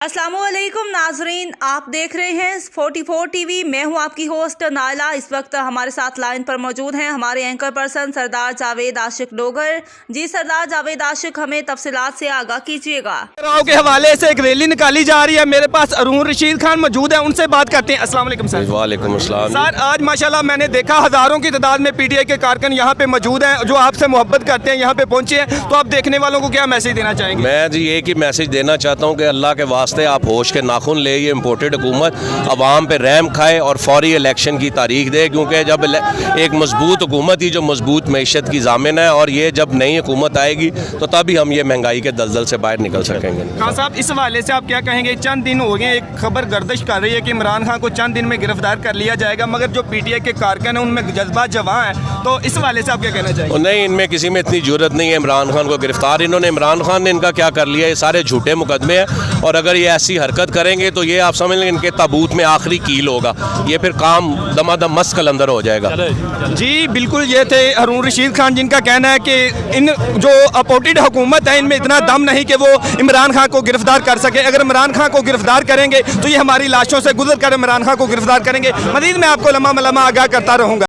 अस्सलामुअलैकुम नाजरीन, आप देख रहे हैं 44 टीवी। मैं हूं आपकी होस्ट नायला। इस वक्त हमारे साथ लाइन पर मौजूद हैं हमारे एंकर पर्सन सरदार जावेद आशिक डोगर। जी सरदार जावेद आशिक, हमें तफसीलात से आगाह कीजिएगा। के हवाले से एक रैली निकाली जा रही है। मेरे पास अरून रशीद खान मौजूद है, उनसे बात करते हैं। अस्सलाम वालेकुम सर। वालेकुम अस्सलाम। सर, आज माशाल्लाह मैंने देखा हज़ारों की तादाद में पीटीआई के कारकुन यहाँ पे मौजूद हैं जो आपसे मोहब्बत करते हैं, यहाँ पे पहुँचे हैं। तो आप देखने वालों को क्या मैसेज देना चाहेंगे? मैं जी एक ही मैसेज देना चाहता हूँ कि अल्लाह के वास्ते आप होश के नाखून ले। ये इम्पोर्टेड हुकूमत अवाम पे रहम खाए और फौरी इलेक्शन की तारीख दे, क्योंकि जब एक मजबूत हुकूमत ही जो मजबूत मैशत की जामिन है, और ये जब नई हुकूमत आएगी तो तभी हम ये महंगाई के दलदल से बाहर निकल सकेंगे। खान साहब, इस हवाले से आप क्या कहेंगे? चंद दिन हो गए, एक खबर गर्दिश कर रही है कि इमरान खान को चंद दिन में गिरफ्तार कर लिया जाएगा, मगर जो पीटीआई के कारकुन हैं उनमें जज्बा जवां है। तो इस हवाले से आप क्या कहना चाहेंगे? नहीं, इनमें किसी में इतनी जरूरत नहीं है इमरान खान को गिरफ्तार। इमरान खान ने इनका क्या कर लिया? ये सारे झूठे मुकदमे हैं, और अगर ये ऐसी हरकत करेंगे तो ये आप समझ लें इनके ताबूत में आखिरी कील होगा। ये फिर काम दमादम मस्त कलंदर हो जाएगा। जी बिल्कुल, ये थे अरून रशीद खान, जिनका कहना है कि इन जो अपोजिट हुकूमत है इनमें इतना दम नहीं कि वो इमरान खान को गिरफ्तार कर सके। अगर इमरान खान को गिरफ्तार करेंगे तो ये हमारी लाशों से गुजर कर इमरान खान को गिरफ्तार करेंगे। मज़ीद मैं आपको लम्हा मलम्हा आगाह करता रहूँगा।